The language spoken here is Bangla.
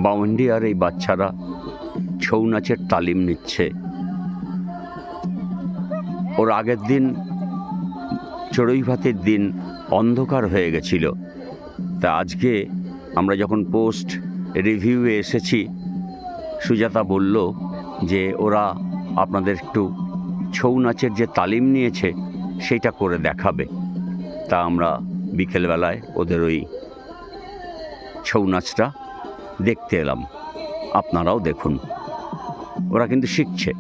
বাউন্ডিয়ার এই বাচ্চারা ছৌ নাচের তালিম নিচ্ছে। ওর আগের দিন চড়ুই ভাতের দিন অন্ধকার হয়ে গেছিল, তা আজকে আমরা যখন পোস্ট রিভিউয়ে এসেছি, সুজাতা বলল যে ওরা আপনাদের একটু ছৌ নাচের যে তালিম নিয়েছে সেইটা করে দেখাবে। তা আমরা বিকেলবেলায় ওদের ওই ছৌ নাচটা দেখতে এলাম। আপনারাও দেখুন, ওরা কিন্তু শিখছে।